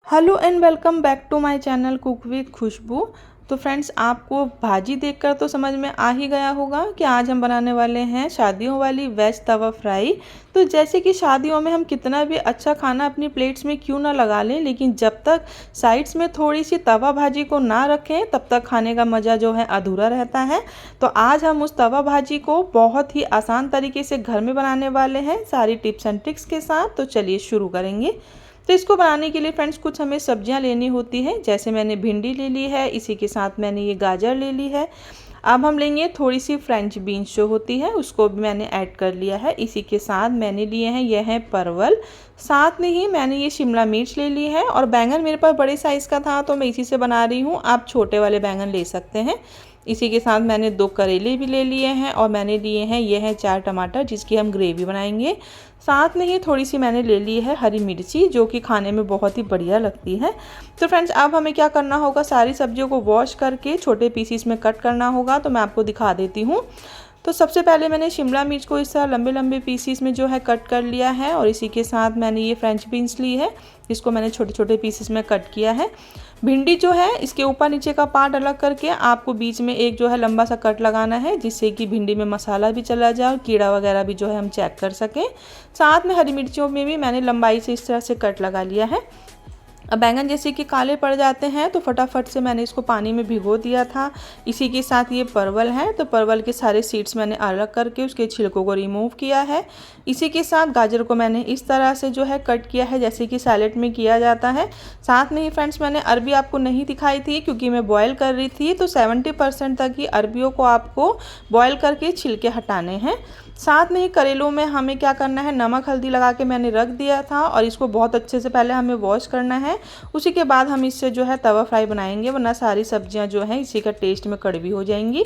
Hello and welcome back to my channel cook with Khushbu. तो friends, आपको भाजी देखकर तो समझ में आ ही गया होगा कि आज हम बनाने वाले हैं शादियों वाली वेज तवा फ्राई। तो जैसे कि शादियों में हम कितना भी अच्छा खाना अपनी प्लेट्स में क्यों ना लगा लें, लेकिन जब तक साइड्स में थोड़ी सी तवा भाजी को ना रखें तब तक खाने का मज़ा जो है अधूरा रहता है। तो आज हम उस तवा भाजी को बहुत ही आसान तरीके से घर में बनाने वाले हैं, सारी टिप्स एंड ट्रिक्स के साथ। तो चलिए शुरू करेंगे। तो इसको बनाने के लिए फ्रेंड्स कुछ हमें सब्जियां लेनी होती है। जैसे मैंने भिंडी ले ली है, इसी के साथ मैंने ये गाजर ले ली है। अब हम लेंगे थोड़ी सी फ्रेंच बीन्स जो होती है, उसको भी मैंने ऐड कर लिया है। इसी के साथ मैंने लिए हैं यह है परवल, साथ में ही मैंने ये शिमला मिर्च ले ली है। और बैंगन मेरे पास बड़े साइज़ का था तो मैं इसी से बना रही हूँ, आप छोटे वाले बैंगन ले सकते हैं। इसी के साथ मैंने 2 करेले भी ले लिए हैं और मैंने लिए हैं यह है 4 टमाटर जिसकी हम ग्रेवी बनाएंगे। साथ में ही थोड़ी सी मैंने ले ली है हरी मिर्ची जो कि खाने में बहुत ही बढ़िया लगती है। तो फ्रेंड्स, अब हमें क्या करना होगा, सारी सब्जियों को वॉश करके छोटे पीसीस में कट करना होगा। तो मैं आपको दिखा देती हूँ। तो सबसे पहले मैंने शिमला मिर्च को इस तरह लंबे लंबे पीसीस में जो है कट कर लिया है। और इसी के साथ मैंने ये फ्रेंच बीन्स ली है, इसको मैंने छोटे छोटे पीसेस में कट किया है। भिंडी जो है इसके ऊपर नीचे का पार्ट अलग करके आपको बीच में एक जो है लंबा सा कट लगाना है, जिससे कि भिंडी में मसाला भी चला जाए और कीड़ा वगैरह भी जो है हम चेक कर सकें। साथ में हरी मिर्चियों में भी मैंने लंबाई से इस तरह से कट लगा लिया है। अब बैंगन जैसे कि काले पड़ जाते हैं तो फटाफट से मैंने इसको पानी में भिगो दिया था। इसी के साथ ये परवल है, तो परवल के सारे सीड्स मैंने अलग करके उसके छिलकों को रिमूव किया है। इसी के साथ गाजर को मैंने इस तरह से जो है कट किया है जैसे कि सैलेड में किया जाता है। साथ में ही फ्रेंड्स, मैंने अरबी आपको नहीं दिखाई थी क्योंकि मैं बॉयल कर रही थी। तो 70% तक ही अरबियों को आपको बॉयल करके छिलके हटाने हैं। साथ में ही करेलों में हमें क्या करना है, नमक हल्दी लगा के मैंने रख दिया था और इसको बहुत अच्छे से पहले हमें वॉश करना है। उसी के बाद हम इससे जो है तवा फ्राई बनाएंगे, वरना सारी सब्जियां जो हैं इसी का टेस्ट में कड़वी हो जाएंगी।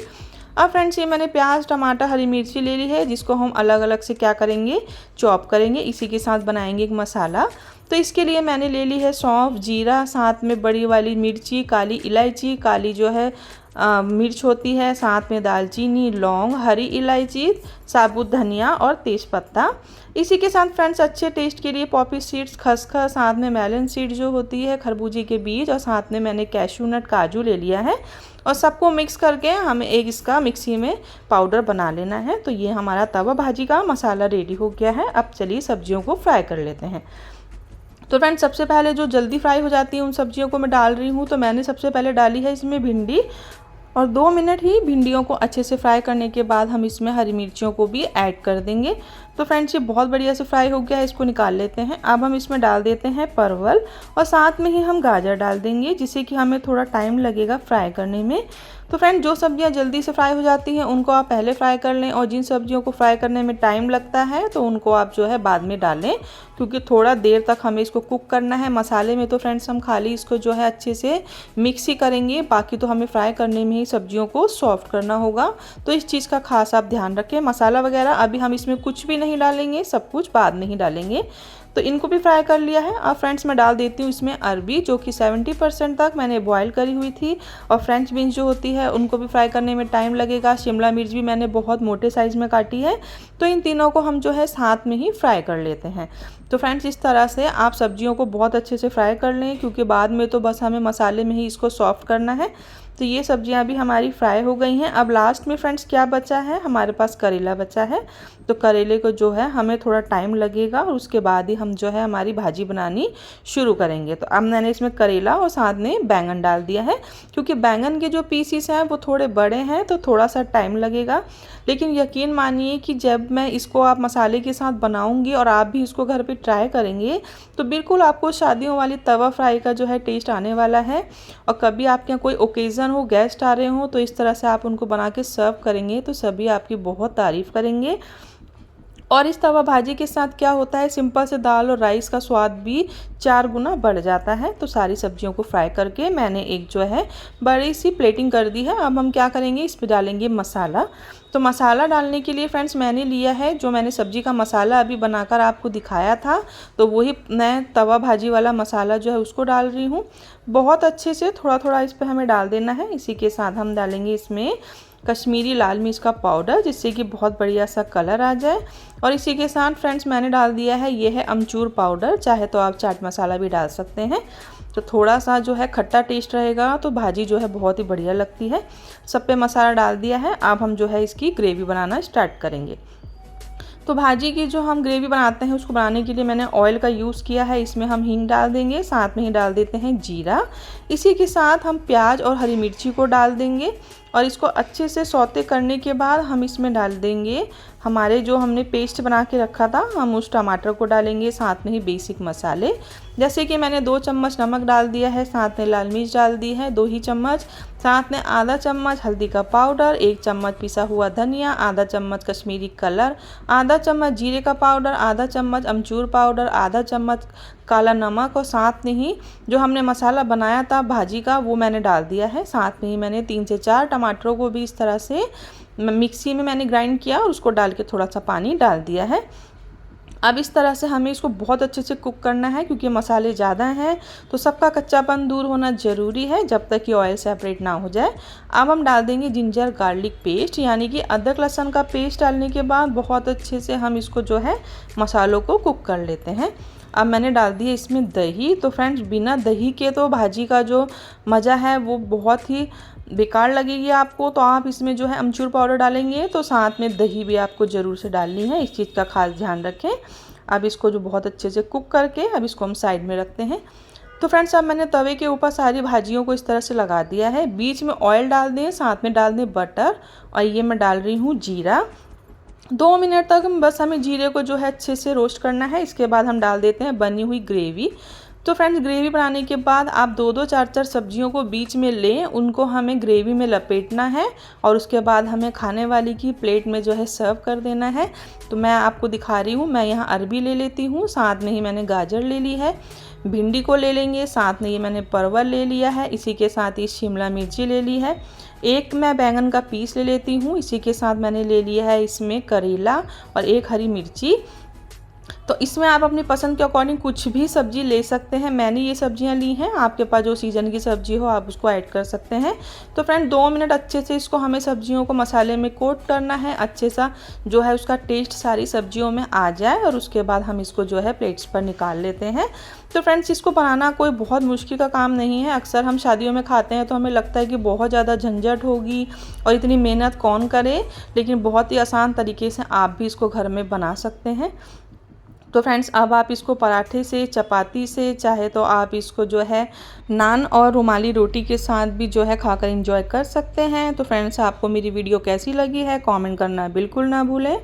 अब फ्रेंड्स, ये मैंने प्याज टमाटर हरी मिर्ची ले ली है जिसको हम अलग अलग से क्या करेंगे, चॉप करेंगे। इसी के साथ बनाएंगे एक मसाला। तो इसके लिए मैंने ले ली है सौंफ, जीरा, साथ में बड़ी वाली मिर्ची, काली इलायची, काली जो है मिर्च होती है, साथ में दालचीनी, लौंग, हरी इलायची, साबुत धनिया और तेज़पत्ता। इसी के साथ फ्रेंड्स, अच्छे टेस्ट के लिए पॉपी सीड्स, खसखस, साथ में मेलन सीड जो होती है खरबूजे के बीज, और साथ में मैंने कैशू नट काजू ले लिया है। और सबको मिक्स करके हमें एक इसका मिक्सी में पाउडर बना लेना है। तो ये हमारा तवा भाजी का मसाला रेडी हो गया है। अब चलिए सब्जियों को फ्राई कर लेते हैं। तो फ्रेंड्स, सबसे पहले जो जल्दी फ्राई हो जाती है उन सब्जियों को मैं डाल रही हूँ। तो मैंने सबसे पहले डाली है इसमें भिंडी, और 2 मिनट ही भिंडियों को अच्छे से फ्राई करने के बाद हम इसमें हरी मिर्चियों को भी ऐड कर देंगे। तो फ्रेंड्स, ये बहुत बढ़िया से फ्राई हो गया है, इसको निकाल लेते हैं। अब हम इसमें डाल देते हैं परवल और साथ में ही हम गाजर डाल देंगे, जिससे कि हमें थोड़ा टाइम लगेगा फ्राई करने में। तो फ्रेंड, जो सब्जियां जल्दी से फ्राई हो जाती हैं उनको आप पहले फ्राई कर लें, और जिन सब्जियों को फ्राई करने में टाइम लगता है तो उनको आप जो है बाद में डालें, क्योंकि थोड़ा देर तक हमें इसको कुक करना है मसाले में। तो फ्रेंड्स, हम खाली इसको जो है अच्छे से मिक्स ही करेंगे, बाकी तो हमें फ्राई करने में ही सब्जियों को सॉफ्ट करना होगा। तो इस चीज़ का खास आप ध्यान रखें। मसाला वगैरह अभी हम इसमें कुछ भी नहीं डालेंगे, सब कुछ बाद में ही डालेंगे। तो इनको भी फ्राई कर लिया है। अब फ्रेंड्स, मैं डाल देती हूँ इसमें अरबी, जो कि 70% तक मैंने बॉयल करी हुई थी। और फ्रेंच बीन्स जो होती है उनको भी फ्राई करने में टाइम लगेगा। शिमला मिर्च भी मैंने बहुत मोटे साइज़ में काटी है। तो इन तीनों को हम जो है साथ में ही फ्राई कर लेते हैं। तो फ्रेंड्स, इस तरह से आप सब्जियों को बहुत अच्छे से फ्राई कर लें, क्योंकि बाद में तो बस हमें मसाले में ही इसको सॉफ्ट करना है। तो ये सब्जियां भी हमारी फ्राई हो गई हैं। अब लास्ट में फ्रेंड्स क्या बचा है, हमारे पास करेला बचा है। तो करेले को जो है हमें थोड़ा टाइम लगेगा और उसके बाद ही हम जो है हमारी भाजी बनानी शुरू करेंगे। तो अब मैंने इसमें करेला और साथ में बैंगन डाल दिया है। क्योंकि बैंगन के जो पीसीस हैं वो थोड़े बड़े हैं तो थोड़ा सा टाइम लगेगा, लेकिन यकीन मानिए कि जब मैं इसको आप मसाले के साथ बनाऊंगी और आप भी इसको घर पे ट्राई करेंगे तो बिल्कुल आपको शादियों वाली तवा फ्राई का जो है टेस्ट आने वाला है। और कभी आपके यहाँ कोई ओकेज़न हो, गेस्ट आ रहे हो, तो इस तरह से आप उनको बना के सर्व करेंगे तो सभी आपकी बहुत तारीफ़ करेंगे। और इस तवा भाजी के साथ क्या होता है, सिंपल से दाल और राइस का स्वाद भी 4 गुना बढ़ जाता है। तो सारी सब्जियों को फ्राई करके मैंने एक जो है बड़ी सी प्लेटिंग कर दी है। अब हम क्या करेंगे, इस पर डालेंगे मसाला। तो मसाला डालने के लिए फ्रेंड्स, मैंने लिया है जो मैंने सब्जी का मसाला अभी बनाकर आपको दिखाया था, तो वही मैं तवा भाजी वाला मसाला जो है उसको डाल रही हूँ। बहुत अच्छे से थोड़ा थोड़ा इस पर हमें डाल देना है। इसी के साथ हम डालेंगे इसमें कश्मीरी लाल मिर्च का पाउडर, जिससे कि बहुत बढ़िया सा कलर आ जाए। और इसी के साथ फ्रेंड्स, मैंने डाल दिया है ये है अमचूर पाउडर, चाहे तो आप चाट मसाला भी डाल सकते हैं। तो थोड़ा सा जो है खट्टा टेस्ट रहेगा तो भाजी जो है बहुत ही बढ़िया लगती है। सब पे मसाला डाल दिया है, अब हम जो है इसकी ग्रेवी बनाना स्टार्ट करेंगे। तो भाजी की जो हम ग्रेवी बनाते हैं उसको बनाने के लिए मैंने ऑयल का यूज़ किया है। इसमें हम हींग डाल देंगे, साथ में ही डाल देते हैं जीरा। इसी के साथ हम प्याज और हरी मिर्ची को डाल देंगे और इसको अच्छे से सौते करने के बाद हम इसमें डाल देंगे हमारे जो हमने पेस्ट बना के रखा था, हम उस टमाटर को डालेंगे, साथ में ही बेसिक मसाले जैसे कि मैंने 2 चम्मच नमक डाल दिया है, साथ में लाल मिर्च डाल दी है 2 ही चम्मच, साथ में आधा चम्मच हल्दी का पाउडर, 1 चम्मच पिसा हुआ धनिया, आधा चम्मच कश्मीरी कलर, आधा चम्मच जीरे का पाउडर, आधा चम्मच अमचूर पाउडर, आधा चम्मच काला नमक और साथ में ही जो हमने मसाला बनाया था भाजी का वो मैंने डाल दिया है। साथ में ही मैंने 3 से 4 टमाटरों को भी इस तरह से मिक्सी में मैंने ग्राइंड किया और उसको डाल के थोड़ा सा पानी डाल दिया है। अब इस तरह से हमें इसको बहुत अच्छे से कुक करना है क्योंकि मसाले ज़्यादा हैं तो सबका कच्चापन दूर होना ज़रूरी है जब तक कि ऑयल सेपरेट ना हो जाए। अब हम डाल देंगे जिंजर गार्लिक पेस्ट, यानी कि अदरक लहसुन का पेस्ट डालने के बाद बहुत अच्छे से हम इसको जो है मसालों को कुक कर लेते हैं। अब मैंने डाल दिया इसमें दही। तो फ्रेंड्स बिना दही के तो भाजी का जो मज़ा है वो बहुत ही बेकार लगेगी आपको, तो आप इसमें जो है अमचूर पाउडर डालेंगे तो साथ में दही भी आपको ज़रूर से डालनी है, इस चीज़ का खास ध्यान रखें। अब इसको जो बहुत अच्छे से कुक करके अब इसको हम साइड में रखते हैं। तो फ्रेंड्स अब मैंने तवे के ऊपर सारी भाजियों को इस तरह से लगा दिया है, बीच में ऑयल डाल दें, साथ में डाल दें बटर और ये मैं डाल रही हूँ जीरा। 2 मिनट तक बस हमें जीरे को जो है अच्छे से रोस्ट करना है। इसके बाद हम डाल देते हैं बनी हुई ग्रेवी। तो फ्रेंड्स ग्रेवी बनाने के बाद आप 2-2 4-4 सब्जियों को बीच में लें, उनको हमें ग्रेवी में लपेटना है और उसके बाद हमें खाने वाली की प्लेट में जो है सर्व कर देना है। तो मैं आपको दिखा रही हूँ, मैं यहाँ अरबी ले लेती हूँ, साथ में ही मैंने गाजर ले ली है, भिंडी को ले लेंगे, साथ में ये मैंने परवल ले लिया है, इसी के साथ ही शिमला मिर्ची ले ली है, एक मैं बैंगन का पीस ले लेती हूँ, इसी के साथ मैंने ले लिया है इसमें करेला और एक हरी मिर्ची। तो इसमें आप अपनी पसंद के अकॉर्डिंग कुछ भी सब्जी ले सकते हैं, मैंने ये सब्जियां ली हैं, आपके पास जो सीज़न की सब्जी हो आप उसको ऐड कर सकते हैं। तो फ्रेंड 2 मिनट अच्छे से इसको हमें सब्जियों को मसाले में कोट करना है, अच्छे सा जो है उसका टेस्ट सारी सब्जियों में आ जाए और उसके बाद हम इसको जो है प्लेट्स पर निकाल लेते हैं। तो फ्रेंड्स इसको बनाना कोई बहुत मुश्किल का काम नहीं है। अक्सर हम शादियों में खाते हैं तो हमें लगता है कि बहुत ज़्यादा झंझट होगी और इतनी मेहनत कौन करे, लेकिन बहुत ही आसान तरीके से आप भी इसको घर में बना सकते हैं। तो फ्रेंड्स अब आप इसको पराठे से, चपाती से, चाहे तो आप इसको जो है नान और रुमाली रोटी के साथ भी जो है खाकर एंजॉय कर सकते हैं। तो फ्रेंड्स आपको मेरी वीडियो कैसी लगी है कमेंट करना बिल्कुल ना भूलें।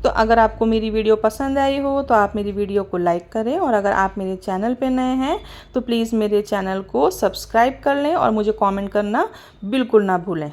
तो अगर आपको मेरी वीडियो पसंद आई हो तो आप मेरी वीडियो को लाइक करें और अगर आप मेरे चैनल पे नए हैं तो प्लीज़ मेरे चैनल को सब्सक्राइब कर लें और मुझे कमेंट करना बिल्कुल ना भूलें।